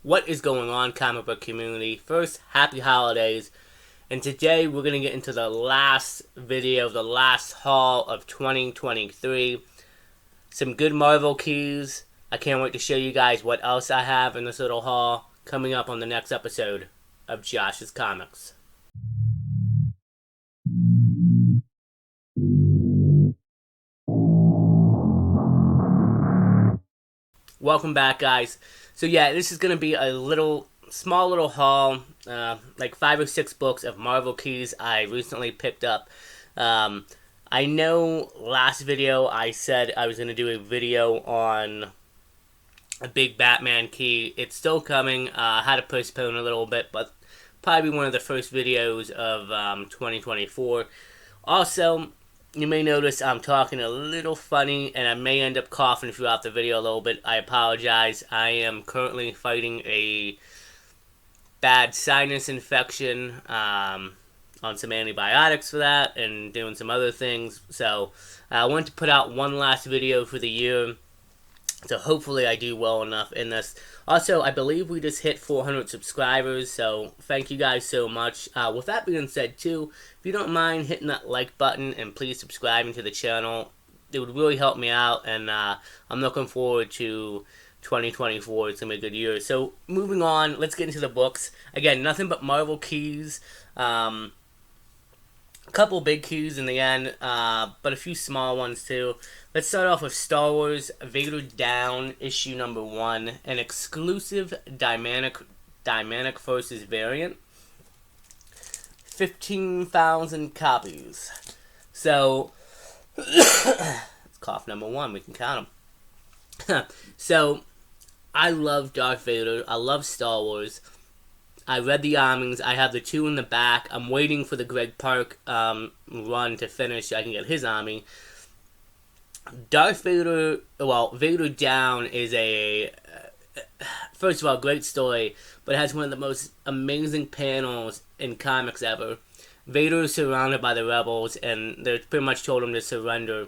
What is going on, comic book community? First, happy holidays. And today we're going to get into the last video, the last haul of 2023. Some good Marvel keys. I can't wait to show you guys what else I have in this little haul coming up on the next episode of Josh's Comics. Welcome back, guys. So yeah, this is going to be a small little haul, like 5 or 6 books of Marvel keys I recently picked up. I know last video I said I was going to do a video on a big Batman key. It's still coming. I had to postpone a little bit, but probably one of the first videos of 2024. Also, you may notice I'm talking a little funny, and I may end up coughing throughout the video a little bit. I apologize. I am currently fighting a bad sinus infection, on some antibiotics for that, and doing some other things. So, I want to put out one last video for the year. So hopefully I do well enough in this. Also, I believe we just hit 400 subscribers, so thank you guys so much. With that being said, too, if you don't mind hitting that like button and please subscribing to the channel, it would really help me out, and I'm looking forward to 2024. It's going to be a good year. So, moving on, let's get into the books. Again, nothing but Marvel keys. A couple big keys in the end, but a few small ones too. Let's start off with Star Wars Vader Down, issue number 1, an exclusive dynamic Forces variant. 15,000 copies. So, it's cough number 1, we can count them. So, I love Darth Vader, I love Star Wars. I read the Armings. I have the 2 in the back. I'm waiting for the Greg Park run to finish so I can get his army. Darth Vader, Vader Down is first of all, great story, but it has one of the most amazing panels in comics ever. Vader is surrounded by the rebels, and they pretty much told him to surrender.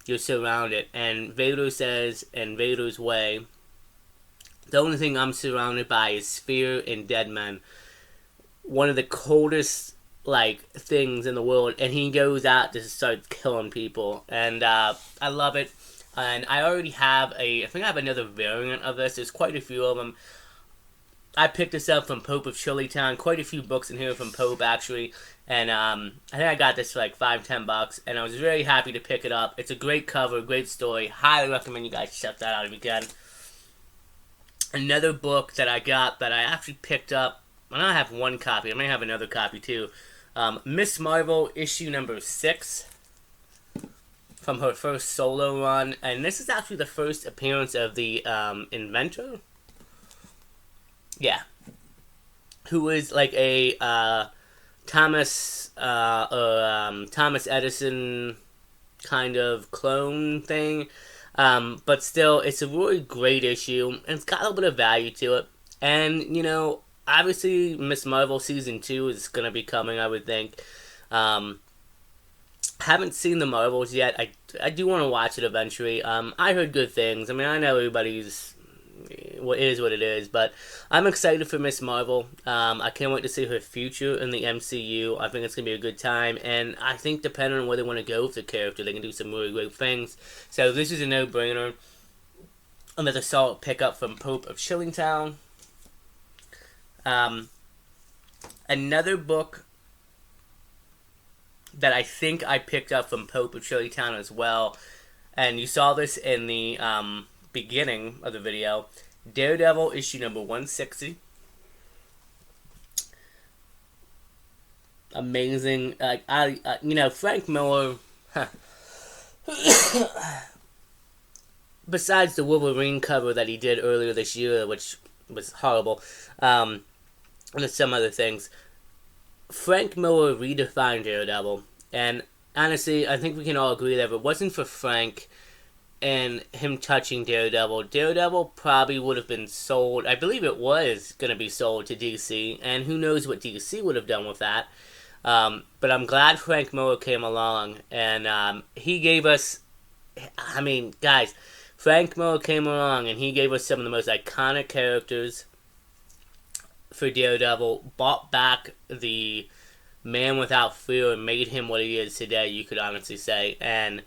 You're surrounded. And Vader says, in Vader's way, the only thing I'm surrounded by is fear and dead men. One of the coldest, things in the world. And he goes out to start killing people. And I love it. And I already have I think I have another variant of this. There's quite a few of them. I picked this up from Pope of Chillytown. Quite a few books in here from Pope, actually. And I think I got this for like $5-10. And I was very happy to pick it up. It's a great cover, great story. Highly recommend you guys check that out if you can. Another book that I got that I actually picked up, and I have one copy, I may have another copy too. Miss Marvel, issue number 6, from her first solo run, and this is actually the first appearance of the inventor. Yeah. Who is like a Thomas Edison kind of clone thing. But still, it's a really great issue, and it's got a little bit of value to it. And, obviously, Miss Marvel Season 2 is going to be coming, I would think. Haven't seen the Marvels yet. I do want to watch it eventually. I heard good things. I mean, I know everybody's what it is, but I'm excited for Miss Marvel. I can't wait to see her future in the MCU. I think it's going to be a good time, and I think depending on where they want to go with the character, they can do some really great things. So this is a no-brainer. Another solid pickup from Pope of Chillytown. Another book that I think I picked up from Pope of Chillytown as well, and you saw this in the beginning of the video. Daredevil issue number 160. Amazing. Frank Miller. Besides the Wolverine cover that he did earlier this year, which was horrible, and there's some other things. Frank Miller redefined Daredevil, and honestly, I think we can all agree that if it wasn't for Frank and him touching Daredevil probably would have been sold. I believe it was going to be sold to DC, and who knows what DC would have done with that. But I'm glad Frank Miller came along, and he gave us, guys, Frank Miller came along, and he gave us some of the most iconic characters for Daredevil, brought back the man without fear and made him what he is today, you could honestly say. And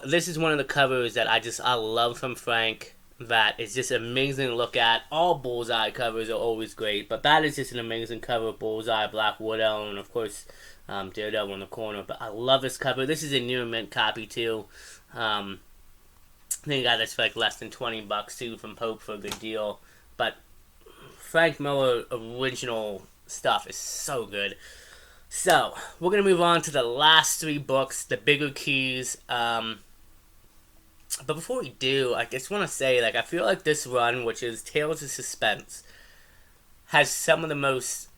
this is one of the covers that I love from Frank. That is just amazing to look at. All Bullseye covers are always great, but that is just an amazing cover of Bullseye, Black Widow, and of course Daredevil in the corner. But I love this cover. This is a near mint copy too. I think I got this for like less than $20 too from Pope for a good deal. But Frank Miller original stuff is so good. So we're gonna move on to the last 3 books, the bigger keys. But before we do, I just want to say, I feel like this run, which is Tales of Suspense, has some of the most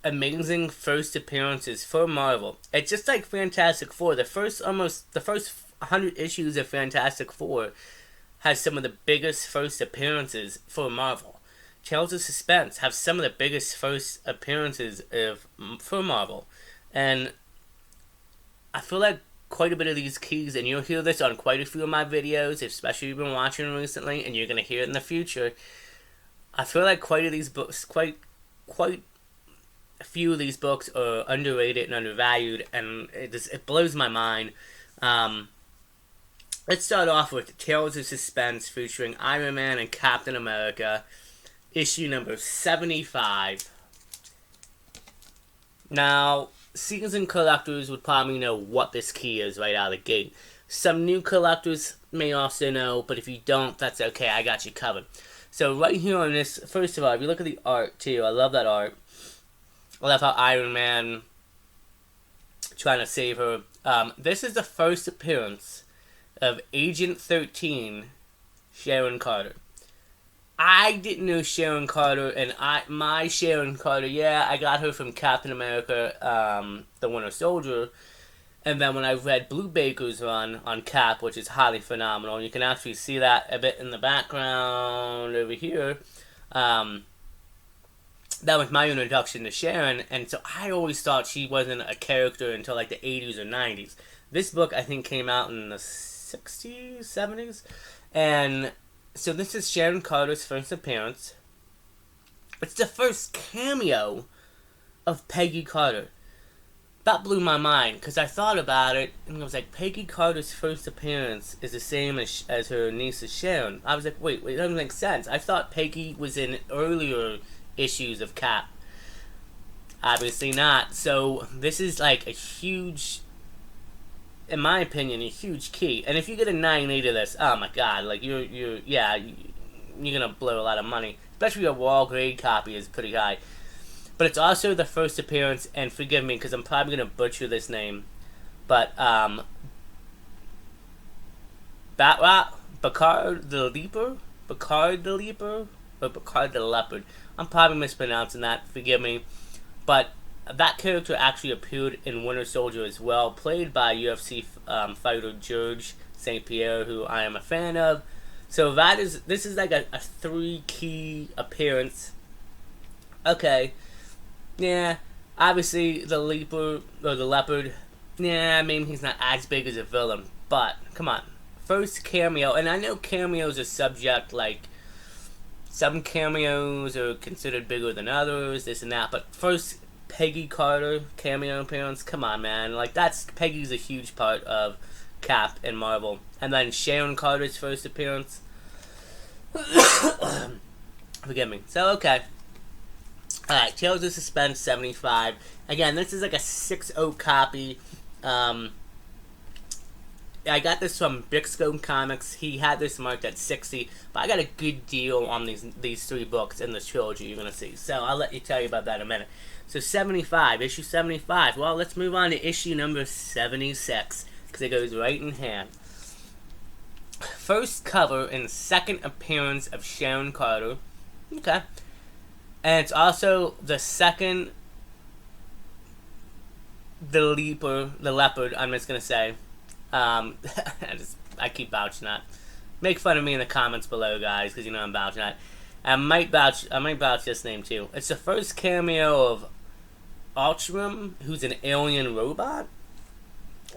amazing first appearances for Marvel. It's just like Fantastic Four. The first 100 issues of Fantastic Four has some of the biggest first appearances for Marvel. Tales of Suspense have some of the biggest first appearances for Marvel. And I feel like quite a bit of these keys, and you'll hear this on quite a few of my videos, especially if you've been watching them recently, and you're going to hear it in the future. I feel like quite a few of these books are underrated and undervalued, and it blows my mind. Let's start off with Tales of Suspense featuring Iron Man and Captain America, issue number 75. Now, seasoned collectors would probably know what this key is right out of the gate. Some new collectors may also know, but if you don't, that's okay. I got you covered. So right here on this, first of all, if you look at the art too, I love that art. I love how Iron Man trying to save her. This is the first appearance of Agent 13, Sharon Carter. I didn't know Sharon Carter, and my Sharon Carter, I got her from Captain America, the Winter Soldier, and then when I read Blue Baker's run on Cap, which is highly phenomenal, and you can actually see that a bit in the background over here, that was my introduction to Sharon, and so I always thought she wasn't a character until like the 80s or 90s. This book, I think, came out in the 60s, 70s, and so this is Sharon Carter's first appearance. It's the first cameo of Peggy Carter. That blew my mind, because I thought about it, and I was like, Peggy Carter's first appearance is the same as her niece Sharon. I was like, wait, it doesn't make sense. I thought Peggy was in earlier issues of Cap. Obviously not. So this is like a huge, in my opinion, a huge key. And if you get a 9.8 of this, oh my god, like you're gonna blow a lot of money. Especially a wall grade copy is pretty high. But it's also the first appearance, and forgive me because I'm probably gonna butcher this name, but Bacard the Leaper, or Bacard the Leopard. I'm probably mispronouncing that. Forgive me, but that character actually appeared in Winter Soldier as well, played by UFC fighter George St. Pierre, who I am a fan of. So this is like a 3 key appearance. Okay, yeah, obviously the Leaper or the Leopard. Yeah, maybe he's not as big as a villain, but come on, first cameo, and I know cameos are subject, like some cameos are considered bigger than others, this and that, but first Peggy Carter cameo appearance, come on, man, like Peggy's a huge part of Cap and Marvel. And then Sharon Carter's first appearance. Forgive me. So, okay. Alright, Tales of Suspense 75. Again, this is like a 6.0 copy. I got this from Bixco Comics. He had this marked at 60, but I got a good deal on these 3 books in this trilogy you're going to see. So, I'll let you tell you about that in a minute. So, 75, issue 75. Well, let's move on to issue number 76, because it goes right in hand. First cover and second appearance of Sharon Carter. Okay. And it's also the second the Leopard, I'm just going to say. I keep vouching that. Make fun of me in the comments below, guys, because you know I'm vouching that. I might vouch this name too. It's the first cameo of Ultram, who's an alien robot.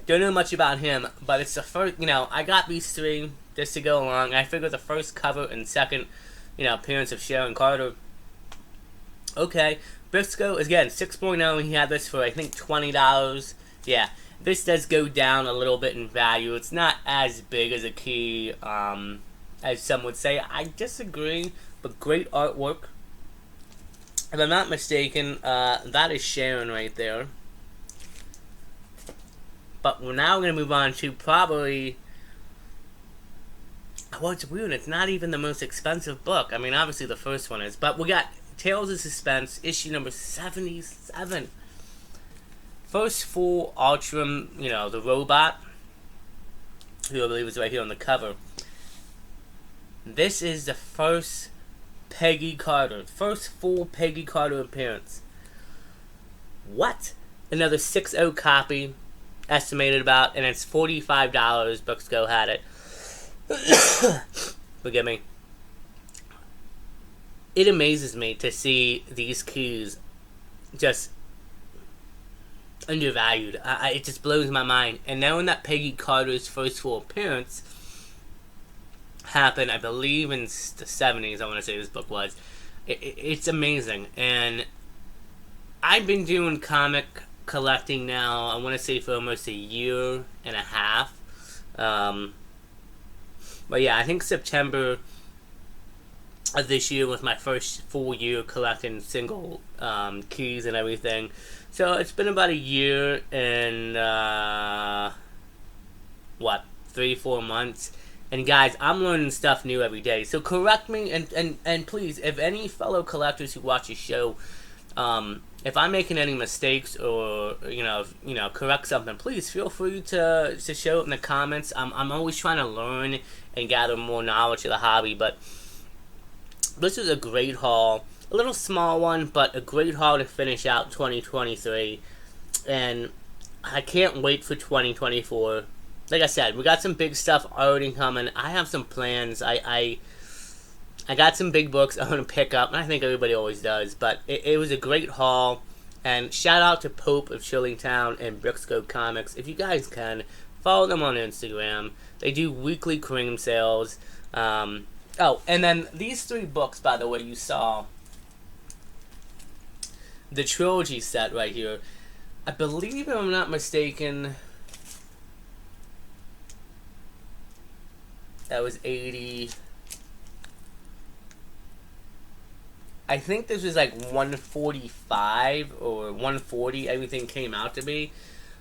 Don't know much about him, but it's the first, I got these 3 just to go along. I figured the first cover and second appearance of Sharon Carter. Okay, Briscoe, again, 6.0, he had this for, I think, $20. Yeah, this does go down a little bit in value. It's not as big as a key, as some would say. I disagree, but great artwork. If I'm not mistaken, that is Sharon right there. But we're now going to move on to probably... Well, it's weird. It's not even the most expensive book. I mean, obviously the first one is. But we got Tales of Suspense, issue number 77. First full Ultram, the robot, who I believe is right here on the cover. This is the first Peggy Carter. First full Peggy Carter appearance. What? Another 6.0 copy, estimated about, and it's $45. Booksco had it. Forgive me. It amazes me to see these keys just undervalued. It just blows my mind. And knowing that Peggy Carter's first full appearance happened, I believe, in the 70s, I want to say this book was. It's amazing. And I've been doing comic collecting now, I want to say, for almost a year and a half. But yeah, I think September of this year was my first full year collecting single keys and everything. So it's been about a year and 3-4 months. And guys, I'm learning stuff new every day. So correct me, and please, if any fellow collectors who watch the show, if I'm making any mistakes or correct something, please feel free to show it in the comments. I'm always trying to learn and gather more knowledge of the hobby. But this is a great haul, a little small one, but a great haul to finish out 2023. And I can't wait for 2024. Like I said, we got some big stuff already coming. I have some plans. I got some big books I want to pick up, and I think everybody always does. But it was a great haul. And shout out to Pope of Shillingtown and Briscoe Comics. If you guys can, follow them on Instagram. They do weekly cream sales. Oh, and then these 3 books, by the way, you saw the trilogy set right here. I believe, if I'm not mistaken, that was 80. I think this was like 145 or 140, everything came out to be.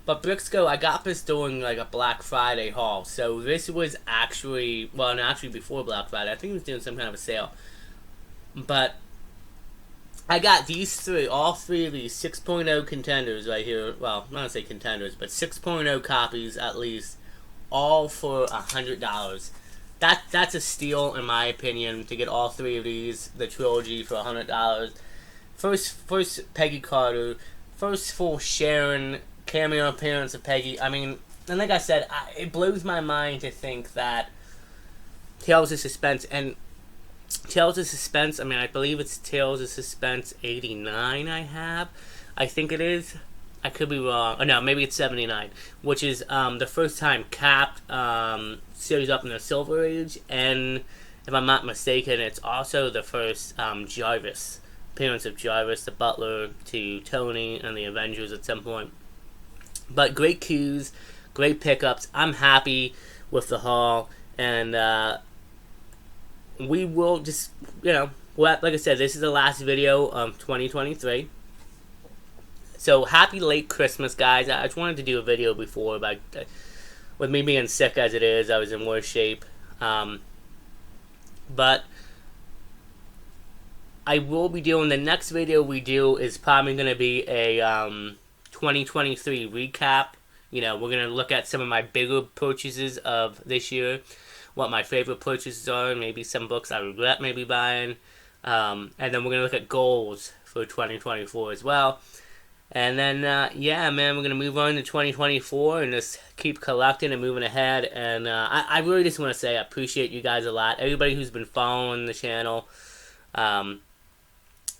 But Briscoe, I got this during like a Black Friday haul. So this was actually, well, no, actually before Black Friday. I think he was doing some kind of a sale. But I got these 3, all 3 of these 6.0 contenders right here. Well, I'm not going to say contenders, but 6.0 copies at least, all for $100. That's a steal, in my opinion, to get all 3 of these, the trilogy, for $100. First Peggy Carter, first full Sharon cameo appearance of Peggy. I mean, and like I said, it blows my mind to think that Tales of Suspense, and Tales of Suspense, I mean, I believe it's Tales of Suspense 89 I think it is. I could be wrong. Oh, no, maybe it's 79, which is the first time Cap shows up in the Silver Age, and if I'm not mistaken, it's also the first Jarvis, appearance of Jarvis, the butler to Tony and the Avengers at some point. But great cues, great pickups. I'm happy with the haul, and we will just, like I said, this is the last video of 2023. So, happy late Christmas, guys. I just wanted to do a video before, but with me being sick as it is, I was in worse shape. But I will be doing, the next video we do is probably going to be a 2023 recap. We're going to look at some of my bigger purchases of this year, what my favorite purchases are, maybe some books I regret maybe buying. And then we're going to look at goals for 2024 as well. And then, yeah, man, we're going to move on to 2024 and just keep collecting and moving ahead. And I really just want to say I appreciate you guys a lot. Everybody who's been following the channel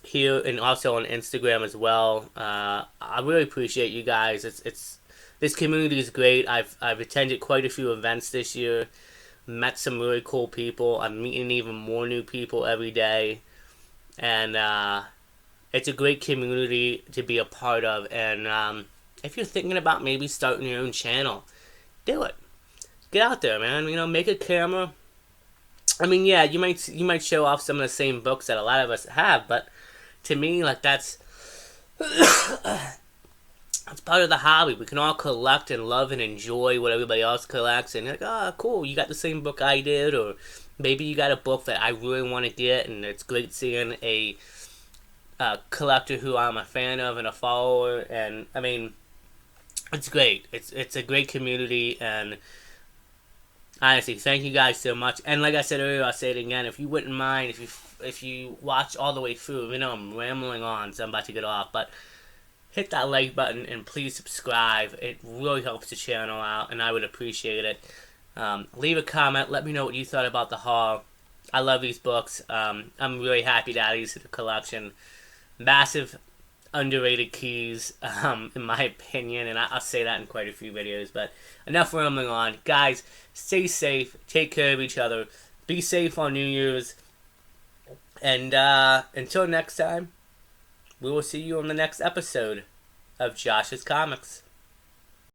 here and also on Instagram as well. I really appreciate you guys. It's this community is great. I've attended quite a few events this year met some really cool people. I'm meeting even more new people every day. And it's a great community to be a part of. And if you're thinking about maybe starting your own channel, do it. Get out there, man. You know, make a camera. I mean, yeah, you might show off some of the same books that a lot of us have, but to me, like, that's it's part of the hobby. We can all collect and love and enjoy what everybody else collects, and you're like, oh, cool, you got the same book I did, or maybe you got a book that I really want to get, and it's great seeing a collector who I'm a fan of and a follower, and I mean, it's great. It's a great community, and honestly, thank you guys so much. And like I said earlier, I'll say it again. If you wouldn't mind, if you watch all the way through, you know I'm rambling on, so I'm about to get off, but hit that like button and please subscribe. It really helps the channel out, and I would appreciate it. Leave a comment. Let me know what you thought about the haul. I love these books. I'm really happy to add these to the collection. Massive underrated keys, in my opinion, and I'll say that in quite a few videos, but enough rambling on. Guys, stay safe, take care of each other, be safe on New Year's, and until next time, we will see you on the next episode of Josh's Comics.